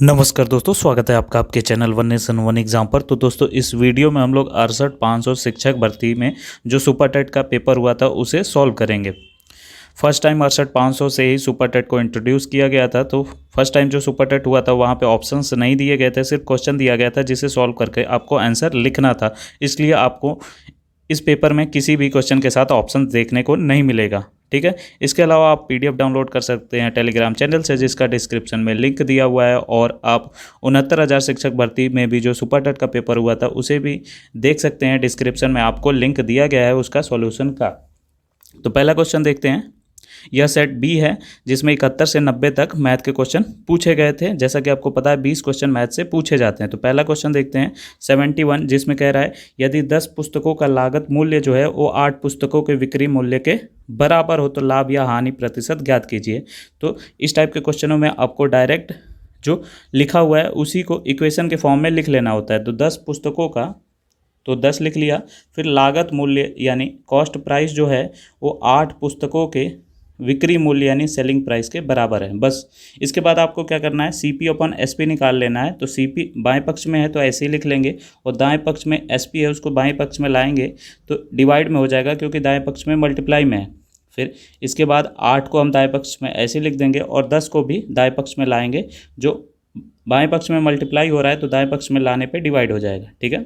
नमस्कार दोस्तों, स्वागत है आपका आपके channel one nation one exam पर। तो दोस्तों, इस वीडियो में हम लोग 68,500 शिक्षक भर्ती में जो सुपर टेट का पेपर हुआ था उसे सॉल्व करेंगे। फर्स्ट टाइम 68,500 से ही सुपर टेट को इंट्रोड्यूस किया गया था। तो फर्स्ट टाइम जो सुपर टेट हुआ था वहाँ पे ऑप्शंस नहीं दिए गए थे, सिर्फ क्वेश्चन दिया गया था जिसे सॉल्व करके आपको आंसर लिखना था। इसलिए आपको इस पेपर में किसी भी क्वेश्चन के साथ ऑप्शन देखने को नहीं मिलेगा, ठीक है। इसके अलावा आप पीडीएफ डाउनलोड कर सकते हैं टेलीग्राम चैनल से, जिसका डिस्क्रिप्शन में लिंक दिया हुआ है। और आप 69,000 शिक्षक भर्ती में भी जो सुपर टेट का पेपर हुआ था उसे भी देख सकते हैं। डिस्क्रिप्शन में आपको लिंक दिया गया है उसका सॉल्यूशन का। तो पहला क्वेश्चन देखते हैं। यह सेट बी है जिसमें 71 से 90 तक मैथ के क्वेश्चन पूछे गए थे। जैसा कि आपको पता है 20 क्वेश्चन मैथ से पूछे जाते हैं। तो पहला क्वेश्चन देखते हैं 71, जिसमें कह रहा है यदि 10 पुस्तकों का लागत मूल्य जो है वो 8 पुस्तकों के बिक्री मूल्य के बराबर हो तो लाभ या हानि प्रतिशत ज्ञात कीजिए। तो इस टाइप के क्वेश्चनों में आपको डायरेक्ट जो लिखा हुआ है उसी को इक्वेशन के फॉर्म में लिख लेना होता है। तो 10 पुस्तकों का, तो 10 लिख लिया। फिर लागत मूल्य यानी कॉस्ट प्राइस जो है वो 8 पुस्तकों के विक्री मूल्य यानी सेलिंग प्राइस के बराबर है। बस इसके बाद आपको क्या करना है, सी पी अपन एस पी निकाल लेना है। तो सी पी बाएँ पक्ष में है तो ऐसे ही लिख लेंगे, और दाएँ पक्ष में एस पी है उसको बाएँ पक्ष में लाएंगे तो डिवाइड में हो जाएगा, क्योंकि दाएँ पक्ष में मल्टीप्लाई में है। फिर इसके बाद 8 को हम दाएँ पक्ष में ऐसे लिख देंगे और 10 को भी दाएँ पक्ष में लाएंगे। जो बाएँ पक्ष में मल्टीप्लाई हो रहा है तो दाएँ पक्ष में लाने पर डिवाइड हो जाएगा, ठीक है।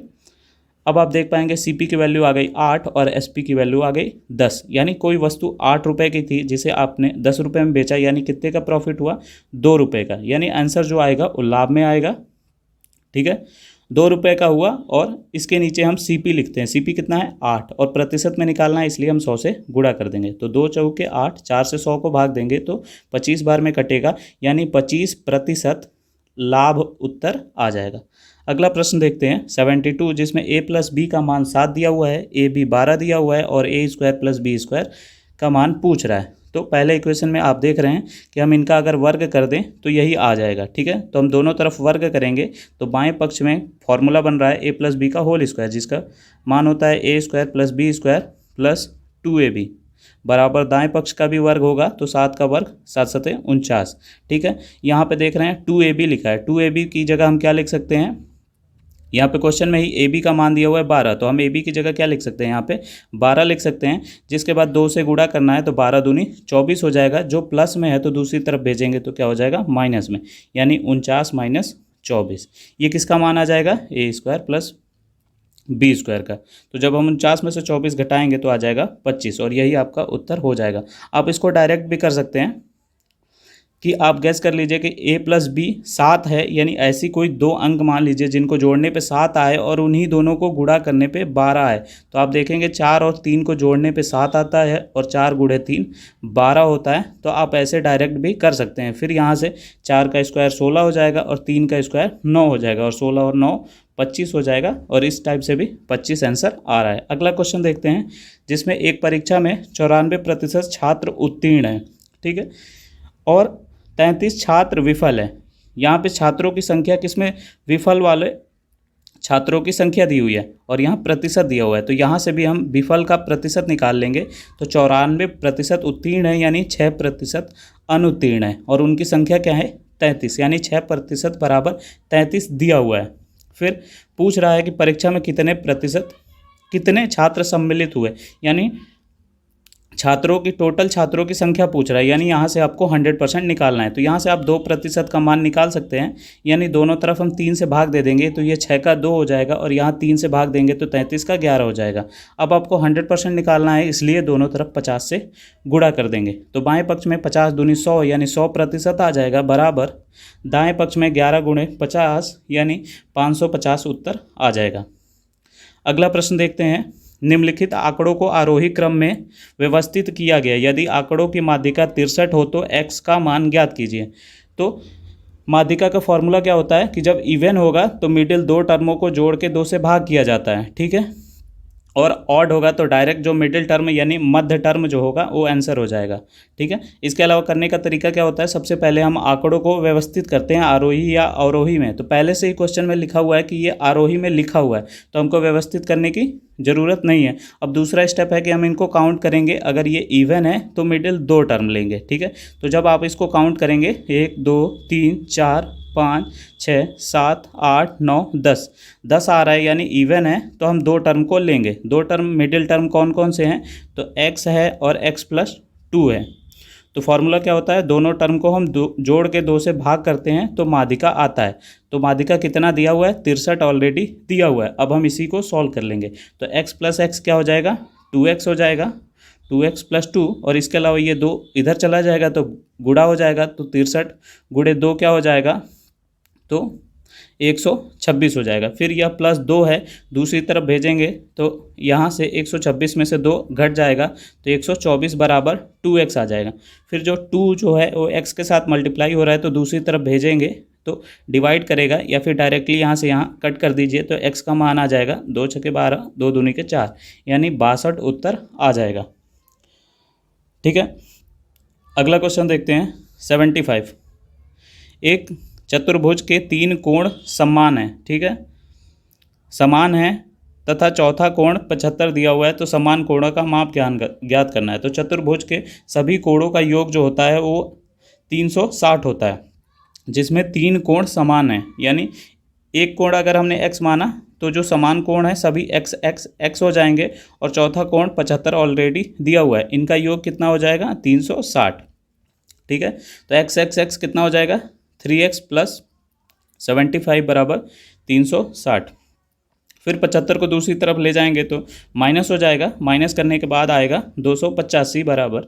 अब आप देख पाएंगे सीपी की वैल्यू आ गई 8 और एसपी की वैल्यू आ गई 10। यानी कोई वस्तु 8 रुपये की थी जिसे आपने 10 रुपये में बेचा, यानी कितने का प्रॉफिट हुआ, 2 रुपये का। यानी आंसर जो आएगा वो लाभ में आएगा, ठीक है। 2 रुपये का हुआ और इसके नीचे हम सीपी लिखते हैं। सीपी कितना है 8 और प्रतिशत में निकालना है, इसलिए हम 100 से गुणा कर देंगे। तो 2 चौके 8, 4 से 100 को भाग देंगे तो 25 बार में कटेगा, यानी 25% लाभ उत्तर आ जाएगा। अगला प्रश्न देखते हैं 72, जिसमें a प्लस बी का मान 7 दिया हुआ है, ए बी 12 दिया हुआ है और a square plus B square का मान पूछ रहा है। तो पहले इक्वेशन में आप देख रहे हैं कि हम इनका अगर वर्ग कर दें तो यही आ जाएगा, ठीक है। तो हम दोनों तरफ वर्ग करेंगे तो बाएं पक्ष में फॉर्मूला बन रहा है a प्लस बी का होल स्क्वायर, जिसका मान होता है a square plus B square plus 2ab बराबर दाएं पक्ष का भी वर्ग होगा तो 7 का वर्ग 7 सते 49, ठीक है। यहाँ पे देख रहे हैं 2ab लिखा है। 2ab की जगह हम क्या लिख सकते हैं, यहाँ पे क्वेश्चन में ही ए बी का मान दिया हुआ है 12, तो हम ए बी की जगह क्या लिख सकते हैं, यहाँ पे 12 लिख सकते हैं। जिसके बाद 2 से गुणा करना है तो 12 दूनी 24 हो जाएगा। जो प्लस में है तो दूसरी तरफ भेजेंगे तो क्या हो जाएगा, माइनस में, यानी 49 माइनस 24। ये किसका मान आ जाएगा, a square plus B square का। तो जब हम 49 में से 24 घटाएंगे तो आ जाएगा 25, और यही आपका उत्तर हो जाएगा। आप इसको डायरेक्ट भी कर सकते हैं कि आप गैस कर लीजिए कि a प्लस बी 7 है, यानी ऐसी कोई 2 अंक मान लीजिए जिनको जोड़ने पे 7 आए और उन्हीं दोनों को गुणा करने पे 12 आए। तो आप देखेंगे 4 और 3 को जोड़ने पे 7 आता है और 4 गुणे 3 12 होता है। तो आप ऐसे डायरेक्ट भी कर सकते हैं। फिर यहाँ से 4 का स्क्वायर 16 हो जाएगा और 3 का स्क्वायर 9 हो जाएगा, और 16 और 9 25 हो जाएगा, और इस टाइप से भी 25 आंसर आ रहा है। अगला क्वेश्चन देखते हैं, जिसमें एक परीक्षा में 94% छात्र उत्तीर्ण हैं, ठीक है, और 33 छात्र विफल है। यहाँ पे छात्रों की संख्या किसमें, विफल वाले छात्रों की संख्या दी हुई है और यहाँ प्रतिशत दिया हुआ है। तो यहाँ से भी हम विफल का प्रतिशत निकाल लेंगे। तो 94% उत्तीर्ण है, यानी 6% अनुत्तीर्ण है, और उनकी संख्या क्या है 33, यानी 6% बराबर 33 दिया हुआ है। फिर पूछ रहा है कि परीक्षा में कितने छात्र सम्मिलित हुए, यानी छात्रों की टोटल छात्रों की संख्या पूछ रहा है, यानी यहाँ से आपको 100% निकालना है। तो यहाँ से आप 2% का मान निकाल सकते हैं, यानी दोनों तरफ हम 3 से भाग दे देंगे तो ये 6 का 2 हो जाएगा, और यहाँ 3 से भाग देंगे तो 33 का 11 हो जाएगा। अब आपको 100% निकालना है, इसलिए दोनों तरफ 50 से गुणा कर देंगे। तो बाएँ पक्ष में 50 दूनी 100 यानी 100% आ जाएगा, बराबर दाएँ पक्ष में 11 गुणे 50 यानी 550 उत्तर आ जाएगा। अगला प्रश्न देखते हैं, निम्नलिखित आंकड़ों को आरोही क्रम में व्यवस्थित किया गया, यदि आंकड़ों की माध्यिका 63 हो तो x का मान ज्ञात कीजिए। तो माध्यिका का फॉर्मूला क्या होता है कि जब इवन होगा तो मिडिल 2 टर्मों को जोड़ के 2 से भाग किया जाता है, ठीक है, और ऑड होगा तो डायरेक्ट जो मिडिल टर्म यानी मध्य टर्म जो होगा वो आंसर हो जाएगा, ठीक है। इसके अलावा करने का तरीका क्या होता है, सबसे पहले हम आंकड़ों को व्यवस्थित करते हैं आरोही या अवरोही में। तो पहले से ही क्वेश्चन में लिखा हुआ है कि ये आरोही में लिखा हुआ है, तो हमको व्यवस्थित करने की ज़रूरत नहीं है। अब दूसरा स्टेप है कि हम इनको काउंट करेंगे। अगर ये इवन है तो मिडिल 2 टर्म लेंगे, ठीक है। तो जब आप इसको काउंट करेंगे 1 2 3 4 5 6 7 8 9 10 10 आ रहा है यानी इवन है, तो हम दो टर्म को लेंगे। दो टर्म मिडिल टर्म कौन कौन से हैं, तो x है और x+2 है। तो फॉर्मूला क्या होता है, दोनों टर्म को हम जोड़ के 2 से भाग करते हैं तो माध्यिका आता है। तो माध्यिका कितना दिया हुआ है, 63 ऑलरेडी दिया हुआ है। अब हम इसी को सॉल्व कर लेंगे। तो x+x क्या हो जाएगा, 2x हो जाएगा, 2x+2, और इसके अलावा ये 2 इधर चला जाएगा तो गुणा हो जाएगा। तो 63 गुणे 2 क्या हो जाएगा, तो 126 हो जाएगा। फिर यह +2 है, दूसरी तरफ भेजेंगे तो यहाँ से 126 में से 2 घट जाएगा तो 124 बराबर 2x आ जाएगा। फिर जो 2 जो है वो x के साथ मल्टीप्लाई हो रहा है तो दूसरी तरफ भेजेंगे तो डिवाइड करेगा, या फिर डायरेक्टली यहाँ से यहाँ कट कर दीजिए तो x का मान आ जाएगा 2 छके 12, 2 दूनी के 4, यानी 62 उत्तर आ जाएगा। ठीक है, अगला क्वेश्चन देखते हैं 75। एक चतुर्भुज के 3 कोण समान है, ठीक है, समान है तथा चौथा कोण 75 दिया हुआ है, तो समान कोणों का माप ज्ञात करना है। तो चतुर्भुज के सभी कोणों का योग जो होता है वो 360 होता है, जिसमें 3 कोण समान है। यानी एक कोण अगर हमने x माना तो जो समान कोण है सभी x हो जाएंगे, और चौथा कोण 75 ऑलरेडी दिया हुआ है, इनका योग कितना हो जाएगा, 360। ठीक है, तो x कितना हो जाएगा, 3x + 75 बराबर 360। फिर 75 को दूसरी तरफ ले जाएंगे तो माइनस हो जाएगा, माइनस करने के बाद आएगा 285 बराबर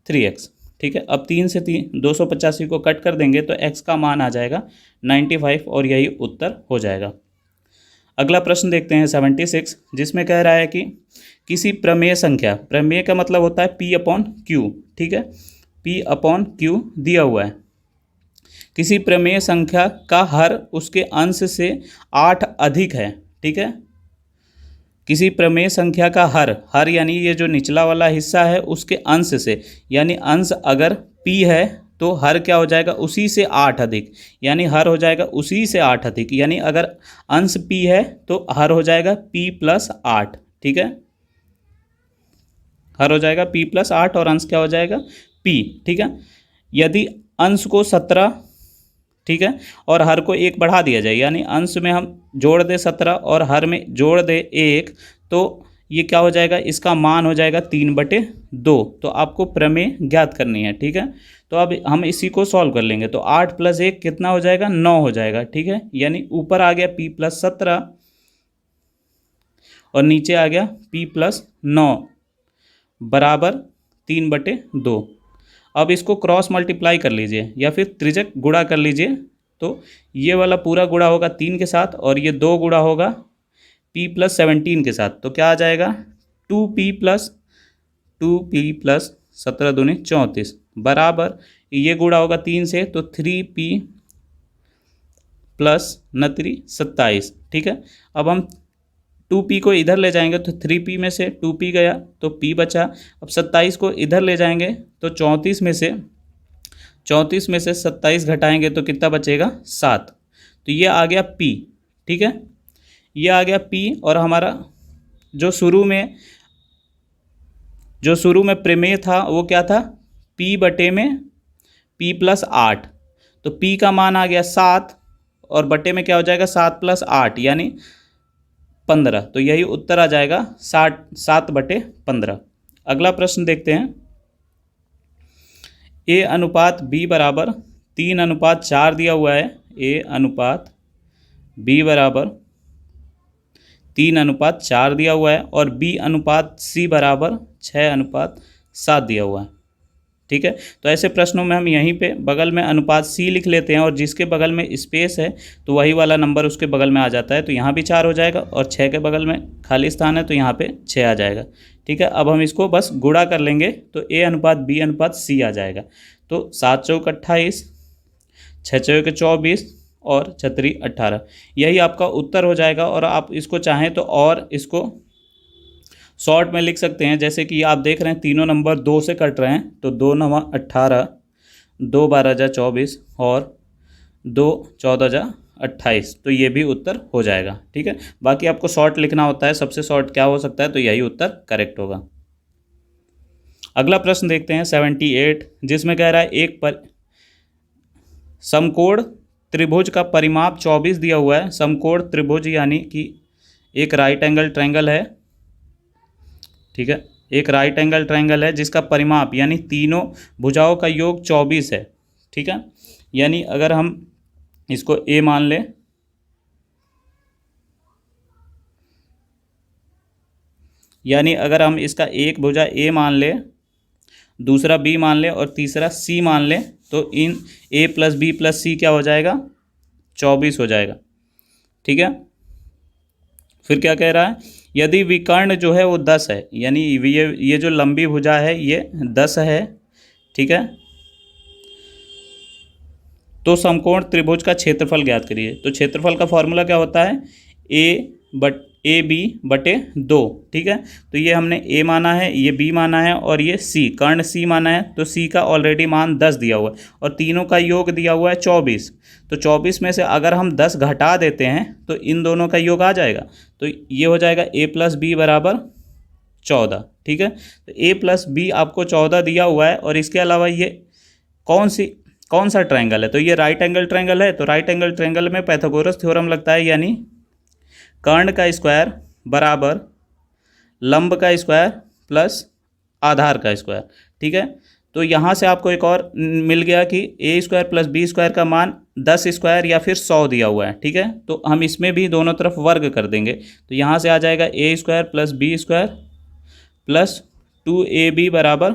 3x। ठीक है, अब 3 से 285 को कट कर देंगे तो x का मान आ जाएगा 95, और यही उत्तर हो जाएगा। अगला प्रश्न देखते हैं 76, जिसमें कह रहा है कि किसी प्रमेय संख्या, प्रमेय का मतलब होता है P/Q, ठीक है, P/Q दिया हुआ है, किसी प्रमेय संख्या का हर उसके अंश से 8 अधिक है। ठीक है, किसी प्रमेय संख्या का हर यानी ये जो निचला वाला हिस्सा है उसके अंश से, यानी अंश अगर p है तो हर क्या हो जाएगा, उसी से 8 अधिक, यानी हर हो जाएगा उसी से 8 अधिक, यानी अगर अंश p है तो हर हो जाएगा p+8। ठीक है, हर हो जाएगा p+8 और अंश क्या हो जाएगा p। ठीक है, यदि अंश को 17, ठीक है, और हर को 1 बढ़ा दिया जाए, यानी अंश में हम जोड़ दे 17 और हर में जोड़ दे 1, तो ये क्या हो जाएगा, इसका मान हो जाएगा 3/2। तो आपको प्रमेय ज्ञात करनी है। ठीक है, तो अब हम इसी को सॉल्व कर लेंगे। तो 8 + 1 कितना हो जाएगा, 9 हो जाएगा। ठीक है, यानी ऊपर आ गया p+17 और नीचे आ गया p+9 बराबर 3/2। अब इसको क्रॉस मल्टीप्लाई कर लीजिए या फिर त्रिज्यक गुणा कर लीजिए, तो ये वाला पूरा गुणा होगा 3 के साथ और ये 2 गुणा होगा p+17 के साथ, तो क्या आ जाएगा 2p + 17 दूनी 34 बराबर, ये गुणा होगा 3 से तो 3p + 27। ठीक है, अब हम 2p को इधर ले जाएंगे तो 3p में से 2p गया तो p बचा। अब 27 को इधर ले जाएंगे तो 34 में से 27 घटाएंगे तो कितना बचेगा, 7। तो ये आ गया p। ठीक है, ये आ गया p, और हमारा जो शुरू में प्रमेय था वो क्या था, p/p+8, तो p का मान आ गया 7 और बटे में क्या हो जाएगा 7 + 8 यानी 15, तो यही उत्तर आ जाएगा 7/15। अगला प्रश्न देखते हैं, a/b बराबर 3/4 दिया हुआ है, a/b बराबर 3/4 दिया हुआ है और b/c बराबर 6/7 दिया हुआ है। ठीक है, तो ऐसे प्रश्नों में हम यहीं पे बगल में अनुपात c लिख लेते हैं और जिसके बगल में स्पेस है तो वही वाला नंबर उसके बगल में आ जाता है, तो यहाँ भी 4 हो जाएगा और 6 के बगल में खाली स्थान है तो यहाँ पे 6 आ जाएगा। ठीक है, अब हम इसको बस गुणा कर लेंगे तो a/b/c आ जाएगा। तो 7 चौक 28, 6 चौक 24 और 6 18, यही आपका उत्तर हो जाएगा। और आप इसको चाहें तो और इसको शॉर्ट में लिख सकते हैं, जैसे कि आप देख रहे हैं तीनों नंबर 2 से कट रहे हैं, तो 2 9 18, 2 12 जा 24 और 2 14 जा 28, तो ये भी उत्तर हो जाएगा। ठीक है, बाकी आपको शॉर्ट लिखना होता है, सबसे शॉर्ट क्या हो सकता है, तो यही उत्तर करेक्ट होगा। अगला प्रश्न देखते हैं 78, जिसमें कह रहा है एक समकोण त्रिभुज का परिमाप 24 दिया हुआ है, समकोण त्रिभुज यानी कि एक राइट एंगल ट्रायंगल है, ठीक है, एक राइट एंगल ट्रायंगल है जिसका परिमाप यानी तीनों भुजाओं का योग 24 है, ठीक है। यानी अगर हम इसको ए मान लें, यानी अगर हम इसका एक भुजा ए मान लें, दूसरा बी मान लें और तीसरा सी मान लें, तो इन ए प्लस बी प्लस सी क्या हो जाएगा, 24 हो जाएगा, ठीक है। फिर क्या कह रहा है, यदि विकर्ण जो है वो 10 है, यानी ये जो लंबी भुजा है ये 10 है, ठीक है, तो समकोण त्रिभुज का क्षेत्रफल ज्ञात करिए। तो क्षेत्रफल का फॉर्मूला क्या होता है, ए बी बटे 2, ठीक है। तो ये हमने ए माना है, ये बी माना है और ये सी, कर्ण सी माना है। तो सी का ऑलरेडी मान 10 दिया हुआ है और तीनों का योग दिया हुआ है 24। तो 24 में से अगर हम 10 घटा देते हैं तो इन दोनों का योग आ जाएगा। तो ये हो जाएगा ए प्लस बी बराबर 14, ठीक है। तो ए प्लस बी आपको 14 दिया हुआ है और इसके अलावा ये कौन सा ट्रायंगल है, तो ये राइट एंगल ट्रायंगल है। तो राइट एंगल ट्रायंगल में पाइथागोरस थ्योरम लगता है, यानी कर्ण का स्क्वायर बराबर लंब का स्क्वायर प्लस आधार का स्क्वायर, ठीक है। तो यहाँ से आपको एक और मिल गया कि ए स्क्वायर प्लस बी स्क्वायर का मान 10 स्क्वायर या फिर 100 दिया हुआ है, ठीक है। तो हम इसमें भी दोनों तरफ वर्ग कर देंगे। तो यहाँ से आ जाएगा a square plus B square plus 2ab बराबर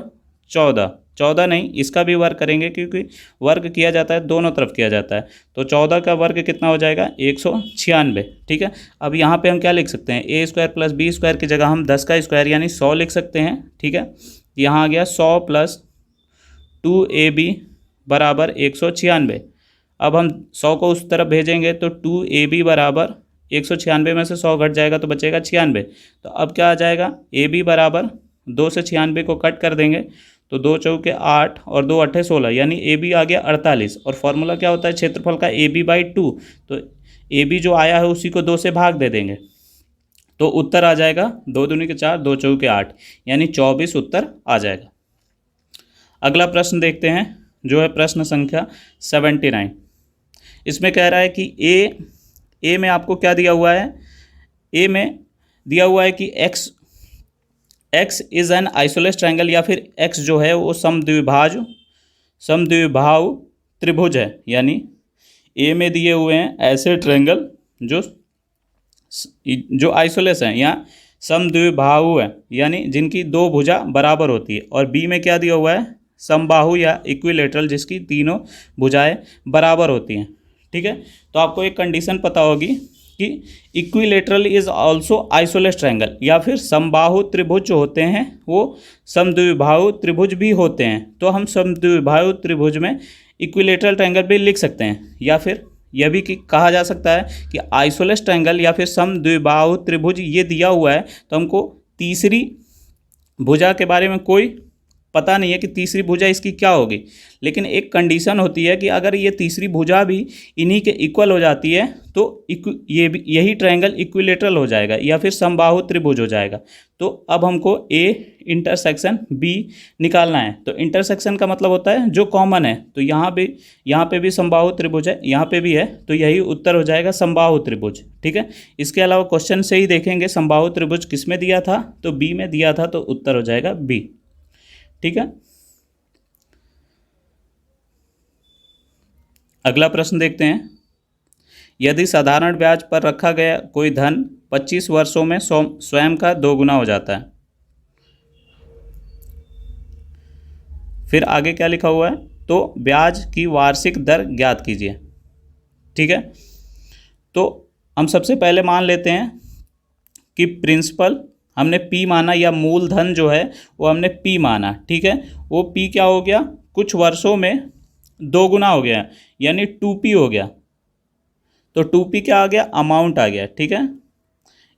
14 नहीं, इसका भी वर्ग करेंगे क्योंकि वर्ग किया जाता है दोनों तरफ किया जाता है। तो 14 का वर्ग कितना हो जाएगा, 196, ठीक है। अब यहाँ पे हम क्या लिख सकते हैं, ए स्क्वायर प्लस बी स्क्वायर की जगह हम 10 का स्क्वायर यानी 100 लिख सकते हैं, ठीक है। यहाँ आ गया 100 प्लस 2ab बराबर 196। अब हम 100 को उस तरफ भेजेंगे तो 2ab बराबर 196 में से 100 घट जाएगा तो बचेगा 96। तो अब क्या आ जाएगा, ab बराबर 2 से 96 को कट कर देंगे तो 2 चौके 8 और 2 अट्ठे 16, यानी ए बी आ गया 48। और फॉर्मूला क्या होता है क्षेत्रफल का, ए बी बाई 2। तो ए बी जो आया है उसी को 2 से भाग दे देंगे तो उत्तर आ जाएगा 2 दूनी के 4, 2 चौके 8, यानी 24 उत्तर आ जाएगा। अगला प्रश्न देखते हैं जो है प्रश्न संख्या 79। इसमें कह रहा है कि ए में आपको क्या दिया हुआ है, ए में दिया हुआ है कि x is an isosceles triangle, या फिर एक्स जो है वो समद्विबाहु त्रिभुज है। यानी ए में दिए हुए हैं ऐसे ट्रायंगल जो आइसोलेस हैं या समद्विबाहु है, यानी जिनकी दो भुजा बराबर होती है। और बी में क्या दिया हुआ है, समबाहु या इक्विलेटरल, जिसकी तीनों भुजाएं बराबर होती हैं, ठीक है। तो आपको एक कंडीशन पता होगी कि equilateral is also isosceles triangle, या फिर समबाहु त्रिभुज जो होते हैं वो समद्विबाहु त्रिभुज भी होते हैं। तो हम समद्विबाहु त्रिभुज में इक्विलेटरल ट्रायंगल भी लिख सकते हैं, या फिर यह भी कहा जा सकता है कि आइसोलेस ट्रायंगल या फिर समद्विबाहु त्रिभुज ये दिया हुआ है तो हमको तीसरी भुजा के बारे में कोई पता नहीं है कि तीसरी भुजा इसकी क्या होगी, लेकिन एक कंडीशन होती है कि अगर ये तीसरी भुजा भी इन्हीं के इक्वल हो जाती है तो यही ट्रायंगल इक्विलेटरल हो जाएगा या फिर समबाहु त्रिभुज हो जाएगा। तो अब हमको ए इंटरसेक्शन बी निकालना है। तो इंटरसेक्शन का मतलब होता है जो कॉमन है, तो यहाँ पे भी समबाहु त्रिभुज है, यहाँ पे भी है, तो यही उत्तर हो जाएगा समबाहु त्रिभुज, ठीक है। इसके अलावा क्वेश्चन से ही देखेंगे समबाहु त्रिभुज किस में दिया था, तो बी में दिया था, तो उत्तर हो जाएगा बी, ठीक है। अगला प्रश्न देखते हैं, यदि साधारण ब्याज पर रखा गया कोई धन 25 वर्षों में स्वयं का 2 गुना हो जाता है। फिर आगे क्या लिखा हुआ है, तो ब्याज की वार्षिक दर ज्ञात कीजिए, ठीक है। तो हम सबसे पहले मान लेते हैं कि प्रिंसिपल हमने P माना, या मूलधन जो है वो हमने P माना, ठीक है। वो P क्या हो गया, कुछ वर्षों में 2 गुना हो गया, यानी 2P हो गया। तो 2P क्या आ गया, अमाउंट आ गया, ठीक है।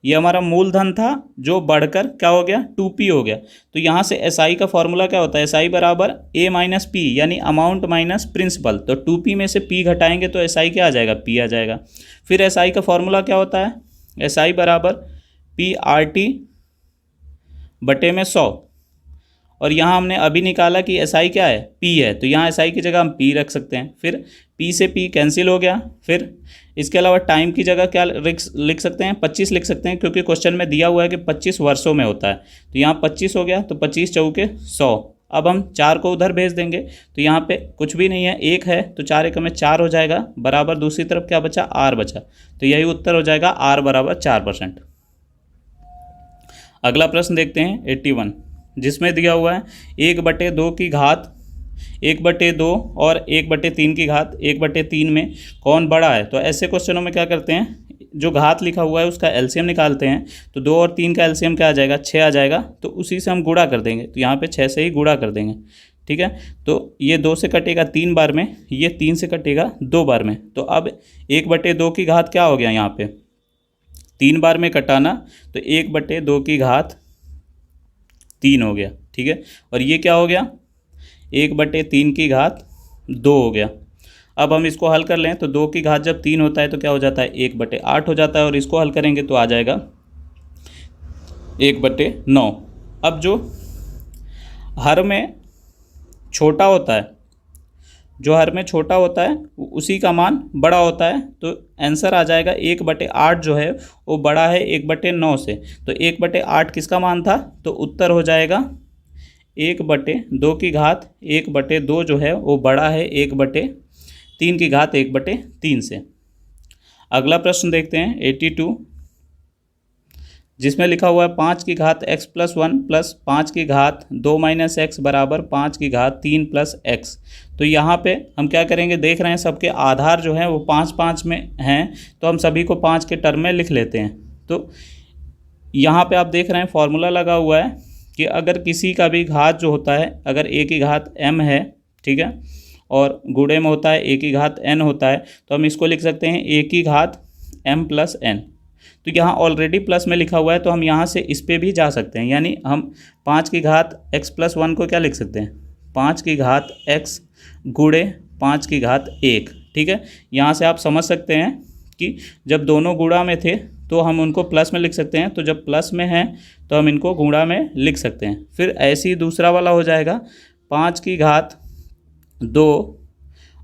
ये हमारा मूलधन था जो बढ़कर क्या हो गया, 2P हो गया। तो यहाँ से SI का फॉर्मूला क्या होता है, SI बराबर A माइनस P, यानी अमाउंट माइनस प्रिंसिपल। तो 2P में से P घटाएंगे तो SI क्या आ जाएगा, P आ जाएगा। फिर SI का फॉर्मूला क्या होता है, SI बराबर PRT बटे में 100, और यहाँ हमने अभी निकाला कि SI क्या है, P है, तो यहाँ SI की जगह हम P रख सकते हैं। फिर P से P कैंसिल हो गया। फिर इसके अलावा टाइम की जगह क्या लिख सकते हैं, 25 लिख सकते हैं, क्योंकि क्वेश्चन में दिया हुआ है कि 25 वर्षों में होता है। तो यहाँ 25 हो गया, तो 25 चौके 100। अब हम 4 को उधर भेज देंगे, तो यहाँ पे कुछ भी नहीं है, 1 है, तो 4 एकम में 4 हो जाएगा, बराबर दूसरी तरफ क्या बचा, R बचा। तो यही उत्तर हो जाएगा, R बराबर 4%। अगला प्रश्न देखते हैं 81, जिसमें दिया हुआ है 1/2 की घात 1/2 और 1/3 की घात 1/3 में कौन बड़ा है। तो ऐसे क्वेश्चनों में क्या करते हैं, जो घात लिखा हुआ है उसका एलसीएम निकालते हैं। तो 2 और 3 का एलसीएम क्या आ जाएगा, 6 आ जाएगा, तो उसी से हम गुणा कर देंगे। तो यहाँ पे 6 से ही गुणा कर देंगे, ठीक है। तो ये 2 से कटेगा 3 बार में, ये 3 से कटेगा 2 बार में। तो अब 1/2 की घात क्या हो गया, यहाँ पे 3 बार में कटाना, तो 1/2 की घात 3 हो गया, ठीक है। और ये क्या हो गया, 1/3 की घात 2 हो गया। अब हम इसको हल कर लें, तो 2 की घात जब 3 होता है तो क्या हो जाता है, 1/8 हो जाता है, और इसको हल करेंगे तो आ जाएगा 1/9। अब जो हर में छोटा होता है, जो हर में छोटा होता है उसी का मान बड़ा होता है, तो आंसर आ जाएगा 1/8 जो है वो बड़ा है 1/9 से। तो 1/8 किसका मान था, तो उत्तर हो जाएगा 1/2 की घात 1/2 जो है वो बड़ा है 1/3 की घात 1/3 से। अगला प्रश्न देखते हैं 82, जिसमें लिखा हुआ है 5 की घात x + 1 प्लस 5 की घात 2 - x बराबर 5 की घात 3 + x। तो यहाँ पे हम क्या करेंगे, देख रहे हैं सबके आधार जो हैं वो 5-5 में हैं, तो हम सभी को 5 के टर्म में लिख लेते हैं। तो यहाँ पे आप देख रहे हैं फॉर्मूला लगा हुआ है कि अगर किसी का भी घात जो होता है, अगर a की घात m है, ठीक है, और गुणे में होता है a की घात n होता है, तो हम इसको लिख सकते हैं a की घात m + n। तो यहाँ ऑलरेडी प्लस में लिखा हुआ है, तो हम यहाँ से इस पे भी जा सकते हैं, यानी हम 5 की घात x + 1 को क्या लिख सकते हैं, 5 की घात x गुणे 5 की घात 1, ठीक है। यहाँ से आप समझ सकते हैं कि जब दोनों गुणा में थे तो हम उनको प्लस में लिख सकते हैं, तो जब प्लस में हैं तो हम इनको गुणा में लिख सकते हैं। फिर ऐसे ही दूसरा वाला हो जाएगा 5 की घात 2,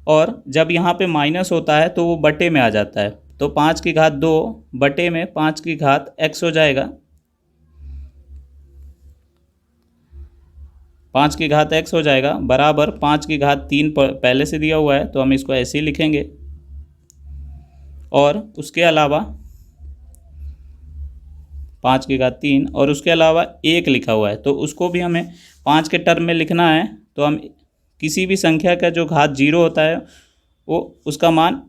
और जब यहाँ पे माइनस होता है तो वो बटे में आ जाता है, तो 5 की घात 2 बटे में 5 की घात x हो जाएगा। 5 की घात x हो जाएगा बराबर 5 की घात 3 पहले से दिया हुआ है, तो हम इसको ऐसे ही लिखेंगे। और उसके अलावा 5 की घात 3 और उसके अलावा 1 लिखा हुआ है, तो उसको भी हमें 5 के टर्म में लिखना है। तो हम किसी भी संख्या का जो घात 0 होता है वो उसका मान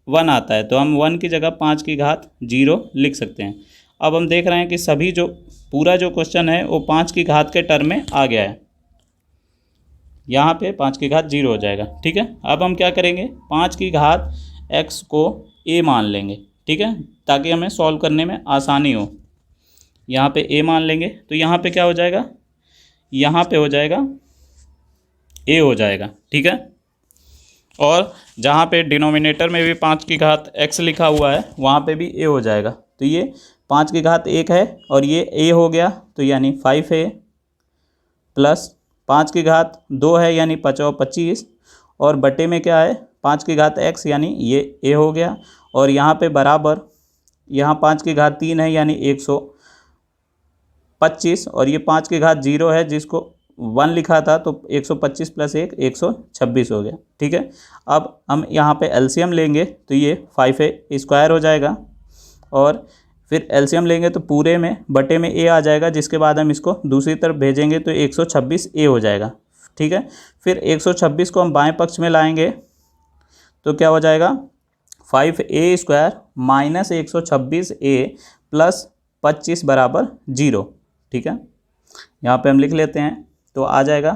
1 आता है, तो हम 1 की जगह 5 की घात 0 लिख सकते हैं। अब हम देख रहे हैं कि सभी जो पूरा जो क्वेश्चन है वो 5 की घात के टर्म में आ गया है, यहाँ पे 5 की घात 0 हो जाएगा, ठीक है। अब हम क्या करेंगे, 5 की घात x को a मान लेंगे, ठीक है, ताकि हमें सॉल्व करने में आसानी हो। यहाँ पे a मान लेंगे, तो यहाँ पे क्या हो जाएगा, यहाँ पे हो जाएगा a हो जाएगा, ठीक है। और जहाँ पे डिनोमिनेटर में भी 5 की घात x लिखा हुआ है वहाँ पे भी a हो जाएगा। तो ये 5 की घात 1 है और ये a हो गया, तो यानी 5a प्लस 5 की घात 2 है यानी 5 और 25, और बटे में क्या है 5 की घात x यानी ये a हो गया, और यहाँ पे बराबर यहाँ 5 की घात 3 है यानी 125, और ये 5 की घात 0 है जिसको 1 लिखा था, तो 125 प्लस 1 126 हो गया, ठीक है। अब हम यहाँ पे एलसीएम लेंगे तो ये 5a² हो जाएगा, और फिर एलसीएम लेंगे तो पूरे में बटे में a आ जाएगा, जिसके बाद हम इसको दूसरी तरफ भेजेंगे तो 126a हो जाएगा, ठीक है। फिर 126 को हम बाएं पक्ष में लाएंगे तो क्या हो जाएगा, 5a² माइनस 126a प्लस 25 बराबर 0, ठीक है। यहाँ पे हम लिख लेते हैं, तो आ जाएगा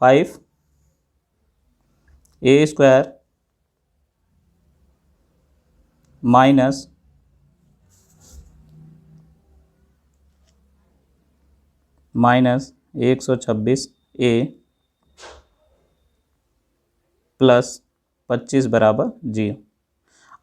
5a² माइनस 126a प्लस 25 बराबर 0।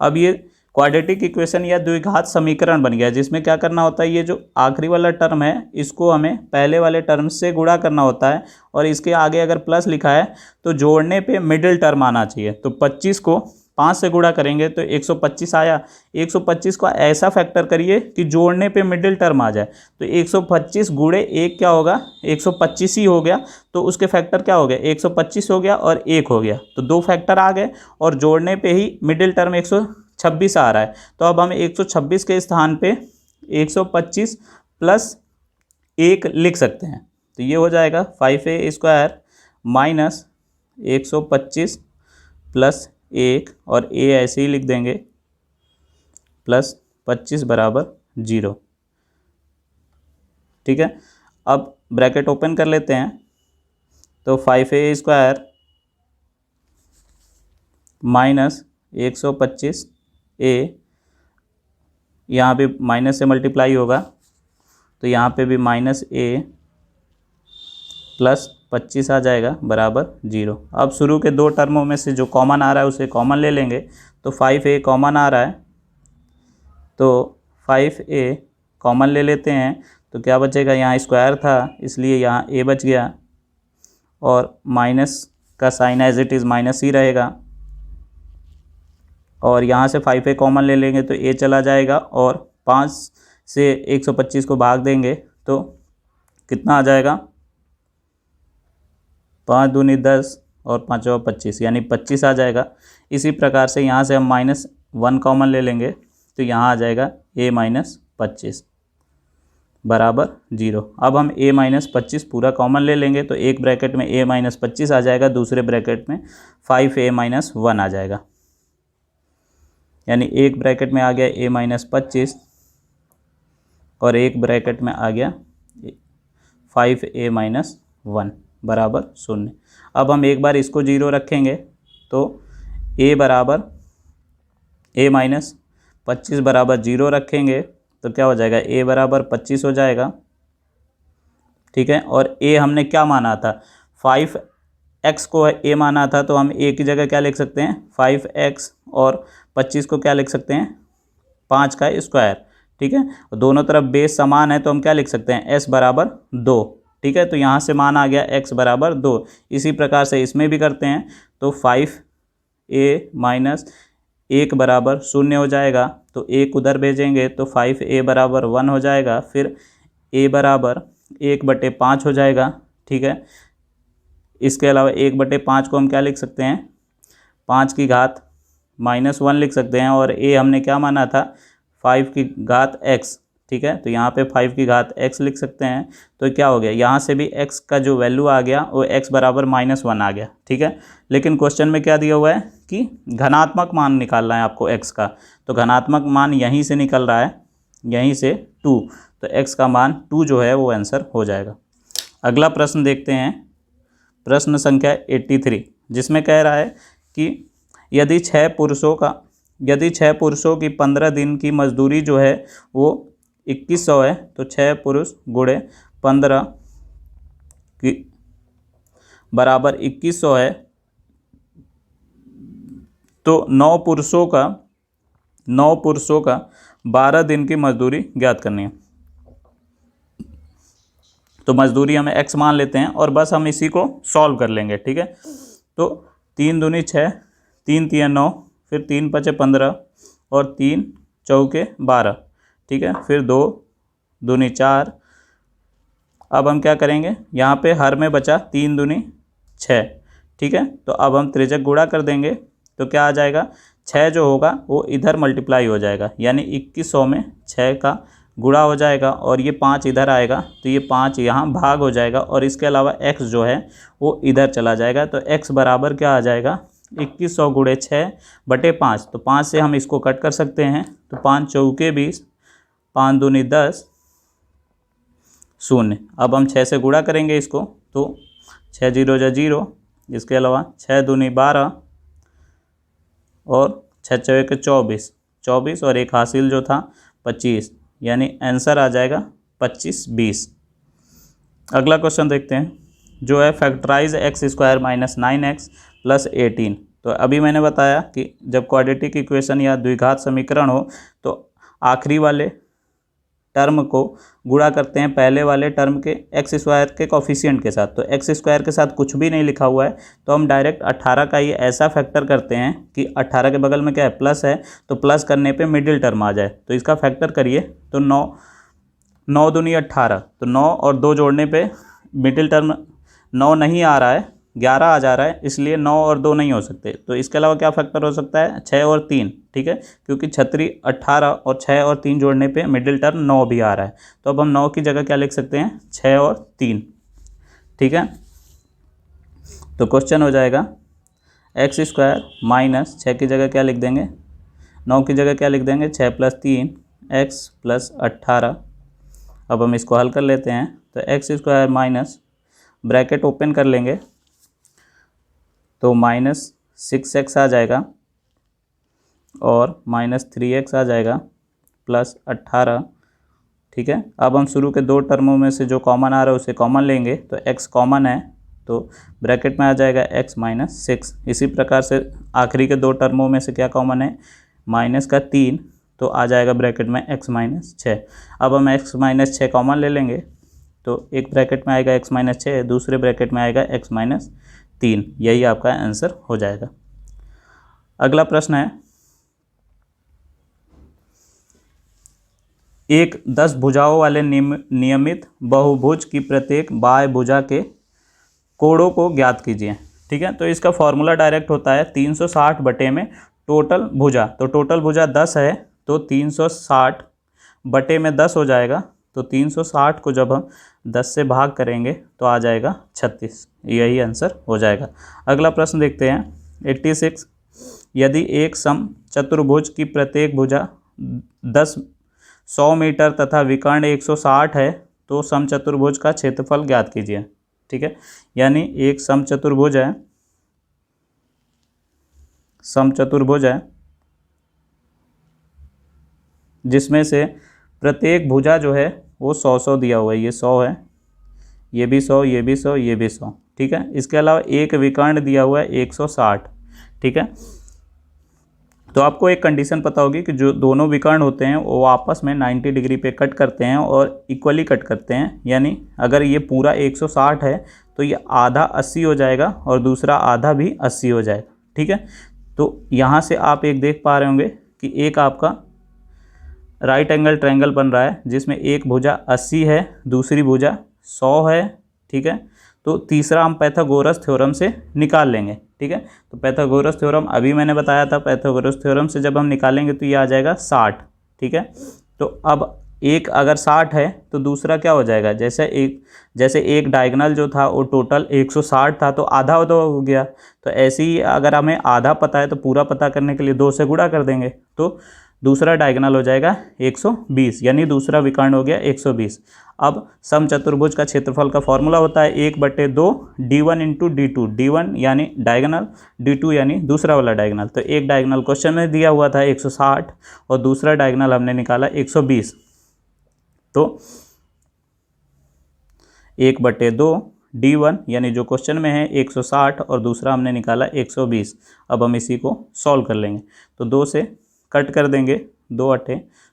अब ये क्वाड्रेटिक इक्वेशन या द्विघात समीकरण बन गया, जिसमें क्या करना होता है, ये जो आखिरी वाला टर्म है इसको हमें पहले वाले टर्म से गुणा करना होता है, और इसके आगे अगर प्लस लिखा है तो जोड़ने पे मिडिल टर्म आना चाहिए। तो 25 को 5 से गुणा करेंगे तो 125 आया। 125 को ऐसा फैक्टर करिए कि जोड़ने पे मिडिल टर्म आ जाए। तो 125 गुणे 1 क्या होगा, 125 ही हो गया। तो उसके फैक्टर क्या हो गया, 125 हो गया और 1 हो गया। तो 2 फैक्टर आ गए और जोड़ने पे ही मिडिल टर्म 126 आ रहा है। तो अब हम 126 के स्थान पे 125 प्लस 1 लिख सकते हैं। तो ये हो जाएगा 5a² माइनस 125 प्लस 1 और a ऐसे ही लिख देंगे प्लस 25 बराबर 0। ठीक है, अब ब्रैकेट ओपन कर लेते हैं। तो 5a² माइनस 125a, यहाँ पे माइनस से मल्टीप्लाई होगा तो यहाँ पे भी माइनस a प्लस 25 आ जाएगा बराबर 0। अब शुरू के दो टर्मों में से जो कॉमन आ रहा है उसे कॉमन ले लेंगे। तो 5a कॉमन आ रहा है, तो 5a कॉमन ले लेते हैं। तो क्या बचेगा, यहाँ स्क्वायर था इसलिए यहाँ a बच गया, और माइनस का sign as it is minus ही रहेगा। और यहाँ से 5a कॉमन ले लेंगे तो a चला जाएगा, और 5 से 125 को भाग देंगे तो कितना आ जाएगा, 5 दूनी 10 और 5 और 25 यानी 25 आ जाएगा। इसी प्रकार से यहाँ से हम -1 कॉमन ले लेंगे तो यहाँ आ जाएगा a माइनस 25 बराबर 0। अब हम a माइनस 25 पूरा कॉमन ले लेंगे तो एक ब्रैकेट में a माइनस 25 आ जाएगा, दूसरे ब्रैकेट में 5a माइनस 1 आ जाएगा। यानी एक ब्रैकेट में आ गया a माइनस 25 और एक ब्रैकेट में आ गया 5a माइनस 1 बराबर 0। अब हम एक बार इसको 0 रखेंगे तो a बराबर a माइनस 25 बराबर 0 रखेंगे तो क्या हो जाएगा, a बराबर 25 हो जाएगा। ठीक है, और a हमने क्या माना था, 5x को a माना था, तो हम a की जगह क्या लिख सकते हैं, 5x, और 25 को क्या लिख सकते हैं, 5 का स्क्वायर। ठीक है, दोनों तरफ बेस समान है तो हम क्या लिख सकते हैं, s बराबर 2। ठीक है, तो यहाँ से मान आ गया x बराबर 2। इसी प्रकार से इसमें भी करते हैं तो 5a माइनस 1 बराबर 0 हो जाएगा, तो 1 उधर भेजेंगे तो 5a बराबर 1 हो जाएगा। फिर a बराबर 1/5 हो जाएगा। ठीक है, इसके अलावा 1/5 को हम क्या लिख सकते हैं, 5 की घात -1 लिख सकते हैं, और a हमने क्या माना था, 5 की घात x। ठीक है, तो यहाँ पे 5 की घात x लिख सकते हैं। तो क्या हो गया, यहाँ से भी x का जो वैल्यू आ गया वो x बराबर -1 आ गया। ठीक है, लेकिन क्वेश्चन में क्या दिया हुआ है कि घनात्मक मान निकालना है आपको x का, तो घनात्मक मान यहीं से निकल रहा है, यहीं से 2, तो x का मान 2 जो है वो आंसर हो जाएगा। अगला प्रश्न देखते हैं, प्रश्न संख्या 83, जिसमें कह रहा है कि यदि 6 पुरुषों की 15 दिन की मजदूरी जो है वो 2100 है, तो 6 पुरुष गुणे 15 की बराबर 2100 है, तो 9 पुरुषों का 12 दिन की मजदूरी ज्ञात करनी है। तो मजदूरी हमें x मान लेते हैं और बस हम इसी को सॉल्व कर लेंगे। ठीक है, तो 3 दूनी 6, 3 तिया 9, फिर 3 पचे 15 और 3 चौके 12। ठीक है, फिर 2 दूनी 4। अब हम क्या करेंगे, यहाँ पे हर में बचा 3 दूनी 6। ठीक है, तो अब हम त्रिज्यक गुणा कर देंगे तो क्या आ जाएगा, 6 जो होगा वो इधर मल्टीप्लाई हो जाएगा, यानी 2100 में 6 का गुणा हो जाएगा, और ये 5 इधर आएगा तो ये 5 यहाँ भाग हो जाएगा, और इसके अलावा x जो है वो इधर चला जाएगा। तो x बराबर क्या आ जाएगा, 2100 गुणे 6/5। तो 5 से हम इसको कट कर सकते हैं, तो 5 चौके 20, 5 दूनी 10, 0। अब हम 6 से गुणा करेंगे इसको, तो 6 0 जा 0, इसके अलावा 6 दूनी 12 और 6 चौके 24 और एक हासिल जो था 25, यानी आंसर आ जाएगा 25 20। अगला क्वेश्चन देखते हैं जो है फैक्टराइज x² - 9x + 18। तो अभी मैंने बताया कि जब क्वाड्रेटिक इक्वेशन या द्विघात समीकरण हो तो आखिरी वाले टर्म को गुणा करते हैं पहले वाले टर्म के एक्स स्क्वायर के कोफिशिएंट के साथ। तो एक्स स्क्वायर के साथ कुछ भी नहीं लिखा हुआ है तो हम डायरेक्ट 18 का ही ऐसा फैक्टर करते हैं कि 18 के बगल में क्या है, प्लस है, तो प्लस करने पे मिडिल टर्म आ जाए। तो इसका फैक्टर करिए तो 9 दूनी 18, तो 9 और 2 जोड़ने पे मिडिल टर्म 9 नहीं आ रहा है, 11 आ जा रहा है, इसलिए 9 और 2 नहीं हो सकते। तो इसके अलावा क्या फैक्टर हो सकता है, 6 और 3, ठीक है, क्योंकि 18 और 6 और 3 जोड़ने पे मिडिल टर्म 9 भी आ रहा है। तो अब हम 9 की जगह क्या लिख सकते हैं, 6 और 3, ठीक है। तो क्वेश्चन हो जाएगा एक्स स्क्वायर माइनस 6 की जगह क्या लिख देंगे, 9 की जगह क्या लिख देंगे, 6 + 3 एक्स + 18। अब हम इसको हल कर लेते हैं। तो x square minus bracket open कर लेंगे तो -6x आ जाएगा और -3x आ जाएगा प्लस 18, ठीक है। अब हम शुरू के दो टर्मों में से जो कॉमन आ रहा है उसे कॉमन लेंगे, तो x कॉमन है तो ब्रैकेट में आ जाएगा x - 6। इसी प्रकार से आखिरी के दो टर्मों में से क्या कॉमन है, -3, तो आ जाएगा ब्रैकेट में x - 6। अब हम x - 6 कॉमन ले लेंगे तो एक ब्रैकेट में आएगा x - 6, दूसरे ब्रैकेट में आएगा x - 3। यही आपका आंसर हो जाएगा। अगला प्रश्न है, एक 10 भुजाओं वाले नियमित बहुभुज की प्रत्येक बाह्य भुजा के कोणों को ज्ञात कीजिए, ठीक है। तो इसका फॉर्मूला डायरेक्ट होता है 360 बटे में टोटल भुजा। तो टोटल भुजा 10 है तो 360 बटे में 10 हो जाएगा। तो 360 को जब हम 10 से भाग करेंगे तो आ जाएगा 36। यही आंसर हो जाएगा। अगला प्रश्न देखते हैं 86। यदि एक सम चतुर्भुज की प्रत्येक भुजा 100 मीटर तथा विकर्ण 160 है तो समचतुर्भुज का क्षेत्रफल ज्ञात कीजिए, ठीक है। यानी एक समचतुर्भुज है जिसमें से प्रत्येक भुजा जो है वो 100 दिया हुआ है, ये 100 है, ये भी 100, ये भी 100, ये भी 100, ठीक है। इसके अलावा एक विकर्ण दिया हुआ है 160, ठीक है। तो आपको एक कंडीशन पता होगी कि जो दोनों विकर्ण होते हैं वो आपस में 90 डिग्री पे कट करते हैं और इक्वली कट करते हैं। यानी अगर ये पूरा 160 है तो ये आधा 80 हो जाएगा और दूसरा आधा भी 80 हो जाएगा, ठीक है। तो यहाँ से आप एक देख पा रहे होंगे कि एक आपका राइट एंगल ट्रायंगल बन रहा है जिसमें एक भुजा 80 है, दूसरी भुजा 100 है, ठीक है। तो तीसरा हम पाइथागोरस थ्योरम से निकाल लेंगे, ठीक है। तो पाइथागोरस थ्योरम अभी मैंने बताया था, पाइथागोरस थ्योरम से जब हम निकालेंगे तो ये आ जाएगा 60, ठीक है। तो अब एक अगर 60 है तो दूसरा क्या हो जाएगा, जैसे एक डायगोनल जो था वो टोटल 160 था तो आधा हो गया। तो ऐसे ही अगर हमें आधा पता है तो पूरा पता करने के लिए 2 से गुणा कर देंगे तो दूसरा डायगोनल हो जाएगा 120, यानी दूसरा विकर्ण हो गया 120। अब समचतुर्भुज का क्षेत्रफल का फॉर्मूला होता है 1/2 d1 × d2, d1 यानी डायगोनल, d2 यानी दूसरा वाला डायगोनल। तो एक डायगोनल क्वेश्चन में दिया हुआ था 160 और दूसरा डायगोनल हमने निकाला 120। तो 1/2 d1 यानी जो क्वेश्चन में है 160 और दूसरा हमने निकाला 120। अब हम इसी को सॉल्व कर लेंगे। तो 2 से कट कर देंगे, 2 8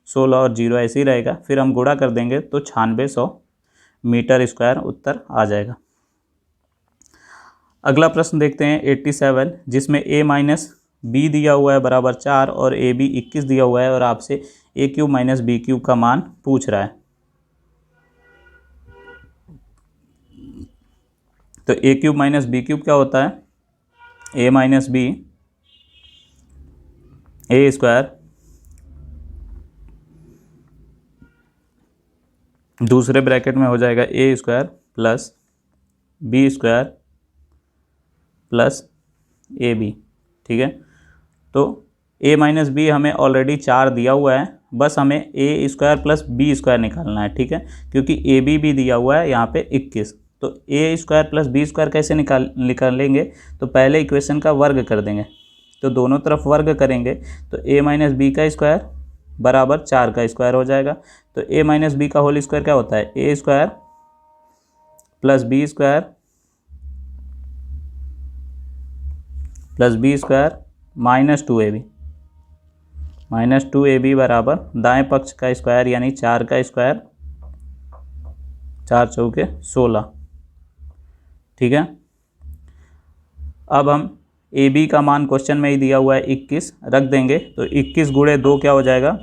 16 और 0 ऐसे ही रहेगा। फिर हम गुणा कर देंगे तो 9600 मीटर स्क्वायर उत्तर आ जाएगा। अगला प्रश्न देखते हैं 87, जिसमें a - b दिया हुआ है बराबर 4 और ab 21 दिया हुआ है और आपसे a³ - b³ का मान पूछ रहा है। तो a³ - b³ क्या होता है, a - b a स्क्वायर दूसरे ब्रैकेट में हो जाएगा a स्क्वायर प्लस b स्क्वायर प्लस ab, ठीक है। तो a - b हमें ऑलरेडी 4 दिया हुआ है, बस हमें a स्क्वायर प्लस b स्क्वायर निकालना है, ठीक है, क्योंकि ab भी दिया हुआ है यहाँ पे 21। तो a स्क्वायर प्लस b स्क्वायर कैसे निकालेंगे, तो पहले इक्वेशन का वर्ग कर देंगे। तो दोनों तरफ वर्ग करेंगे तो a - b का स्क्वायर बराबर 4 का स्क्वायर हो जाएगा। तो a - b का होल स्क्वायर क्या होता है, a स्क्वायर प्लस b square plus B square minus 2ab, minus 2ab बराबर दाएं पक्ष का स्क्वायर यानी 4 का स्क्वायर, 4 चौके 16। ठीक है, अब हम ए बी का मान क्वेश्चन में ही दिया हुआ है 21 रख देंगे, तो 21 गुणे 2 क्या हो जाएगा,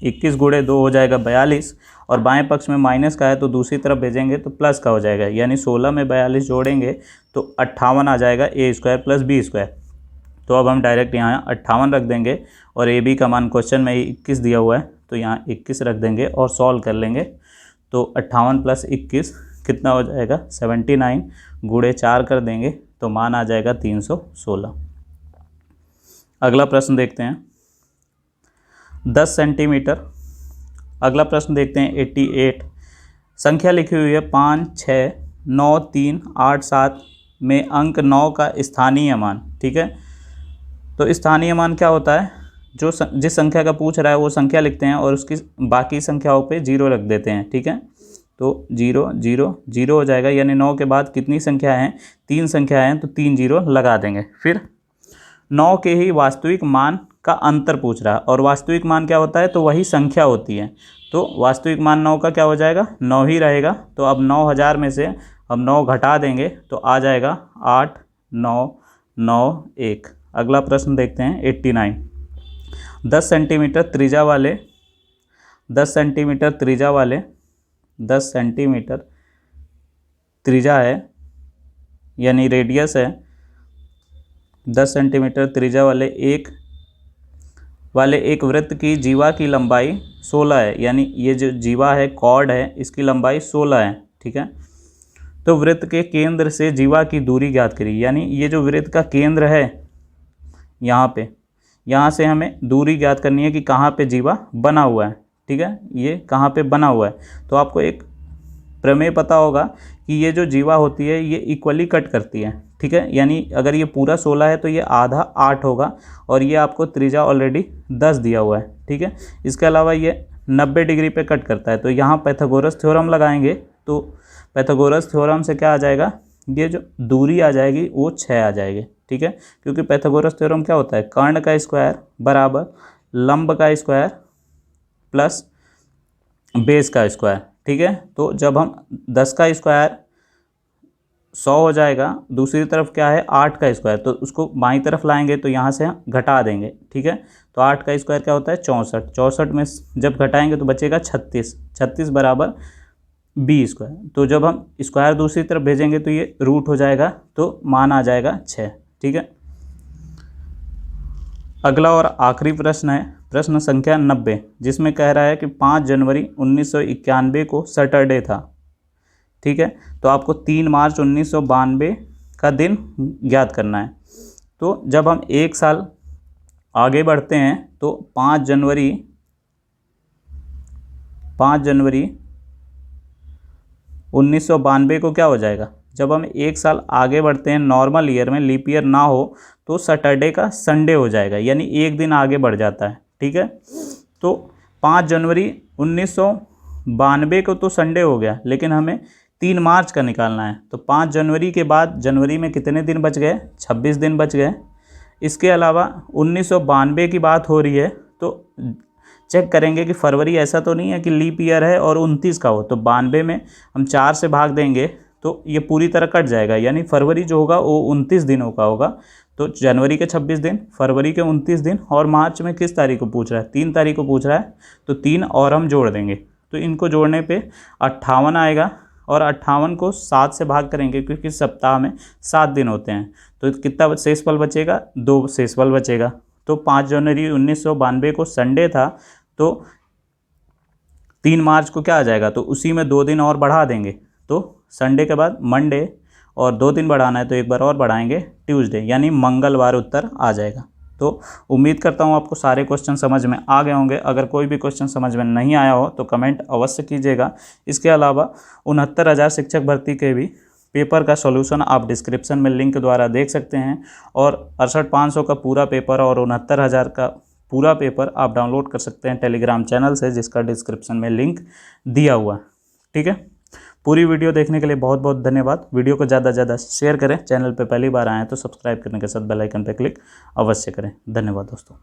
21 गुणे 2 हो जाएगा 42, और बाएं पक्ष में माइनस का है तो दूसरी तरफ भेजेंगे तो प्लस का हो जाएगा, यानी 16 में 42 जोड़ेंगे तो 58 आ जाएगा a square plus B square. तो अब हम डायरेक्ट यहाँ 58 रख देंगे, और ए बी का मान क्वेश्चन में ही 21 दिया हुआ है तो यहाँ 21 रख देंगे और सॉल्व कर लेंगे। तो 58 प्लस 21 कितना हो जाएगा 79, गुणे 4 कर देंगे तो मान आ जाएगा 316। अगला प्रश्न देखते हैं 10 सेंटीमीटर। अगला प्रश्न देखते हैं 88। संख्या लिखी हुई है 5, 6, 9, 3, 8, 7 में अंक 9 का स्थानीय मान। ठीक है, तो स्थानीय मान क्या होता है, जो जिस संख्या का पूछ रहा है वो संख्या लिखते हैं और उसकी बाकी संख्याओं पे 0 रख देते हैं। ठीक है, तो 0 0 0 हो जाएगा, यानी 9 के बाद कितनी संख्या हैं, 3 संख्या हैं तो 3 0 लगा देंगे। फिर 9 के ही वास्तविक मान का अंतर पूछ रहा है, और वास्तविक मान क्या होता है, तो वही संख्या होती है। तो वास्तविक मान 9 का क्या हो जाएगा, 9 ही रहेगा। तो अब 9000 में से हम 9 घटा देंगे तो आ जाएगा 8 9 9 1। अगला प्रश्न देखते हैं 89। 10 सेंटीमीटर त्रिज्या वाले 10 सेंटीमीटर त्रिज्या वाले 10 सेंटीमीटर त्रिज्या है यानी रेडियस है, 10 सेंटीमीटर त्रिज्या वाले एक वृत्त की जीवा की लंबाई 16 है, यानी ये जो जीवा है कॉर्ड है इसकी लंबाई 16 है। ठीक है, तो वृत्त के केंद्र से जीवा की दूरी ज्ञात करिए, यानी ये जो वृत्त का केंद्र है यहाँ पे, यहाँ से हमें दूरी ज्ञात करनी है कि कहाँ पे जीवा बना हुआ है। ठीक है, ये कहाँ पे बना हुआ है, तो आपको एक प्रमेय पता होगा कि ये जो जीवा होती है ये इक्वली कट करती है। ठीक है, यानी अगर ये पूरा 16 है तो ये आधा 8 होगा, और ये आपको त्रिज्या ऑलरेडी 10 दिया हुआ है। ठीक है, इसके अलावा ये 90 डिग्री पे कट करता है, तो यहाँ पाइथागोरस थ्योरम लगाएंगे तो पाइथागोरस थ्योरम से क्या आ जाएगा, ये जो दूरी आ जाएगी वो 6 आ जाएगी। ठीक है, क्योंकि पाइथागोरस थ्योरम क्या होता है, कर्ण का स्क्वायर बराबर लंब का स्क्वायर प्लस बेस का स्क्वायर। ठीक है, तो जब हम 10 का स्क्वायर 100 हो जाएगा, दूसरी तरफ क्या है 8 का स्क्वायर, तो उसको बाईं तरफ लाएंगे तो यहाँ से घटा देंगे। ठीक है, तो 8 का स्क्वायर क्या होता है 64, 64 में जब घटाएंगे तो बचेगा 36, 36 बराबर बी स्क्वायर। तो जब हम स्क्वायर दूसरी तरफ भेजेंगे तो ये रूट हो जाएगा, तो मान आ जाएगा 6। ठीक है, अगला और आखिरी प्रश्न है प्रश्न संख्या 90, जिसमें कह रहा है कि 5 जनवरी 1991 को सैटरडे था। ठीक है, तो आपको 3 मार्च 1992 का दिन ज्ञात करना है। तो जब हम एक साल आगे बढ़ते हैं तो 5 जनवरी 1992 को क्या हो जाएगा, जब हम एक साल आगे बढ़ते हैं नॉर्मल ईयर में, लीप ईयर ना हो तो सैटरडे का संडे हो जाएगा, यानी एक दिन आगे बढ़ जाता है। ठीक है, तो 5 जनवरी 1992 को तो संडे हो गया, लेकिन हमें 3 मार्च का निकालना है। तो 5 जनवरी के बाद जनवरी में कितने दिन बच गए, 26 दिन बच गए। इसके अलावा 1992 की बात हो रही है तो चेक करेंगे कि फरवरी ऐसा तो नहीं है कि लीप ईयर है और 29 का हो, तो 92 में हम 4 से भाग देंगे तो ये पूरी तरह कट जाएगा, यानी फरवरी जो होगा वो 29 दिनों का होगा। तो जनवरी के 26 दिन, फरवरी के 29 दिन, और मार्च में किस तारीख को पूछ रहा है, 3 तारीख को पूछ रहा है, तो 3 और हम जोड़ देंगे तो इनको जोड़ने पे 58 आएगा, और 58 को 7 से भाग करेंगे क्योंकि सप्ताह में 7 दिन होते हैं, तो कितना शेषफल बचेगा, 2 शेषफल बचेगा। तो 5 जनवरी 1992 को संडे था, तो 3 मार्च को क्या आ जाएगा, तो उसी में 2 दिन और बढ़ा देंगे, तो संडे के बाद मंडे, और 2 दिन बढ़ाना है तो एक बार और बढ़ाएंगे ट्यूसडे, यानी मंगलवार उत्तर आ जाएगा। तो उम्मीद करता हूँ आपको सारे क्वेश्चन समझ में आ गए होंगे। अगर कोई भी क्वेश्चन समझ में नहीं आया हो तो कमेंट अवश्य कीजिएगा। इसके अलावा 69,000 शिक्षक भर्ती के भी पेपर का सॉल्यूशन आप डिस्क्रिप्शन में लिंक द्वारा देख सकते हैं, और 68,500 का पूरा पेपर और 69,000 का पूरा पेपर आप डाउनलोड कर सकते हैं टेलीग्राम चैनल से, जिसका डिस्क्रिप्शन में लिंक दिया हुआ है। ठीक है, पूरी वीडियो देखने के लिए बहुत बहुत धन्यवाद। वीडियो को ज़्यादा से ज़्यादा शेयर करें। चैनल पर पहली बार आए हैं तो सब्सक्राइब करने के साथ बेल आइकन पर क्लिक अवश्य करें। धन्यवाद दोस्तों।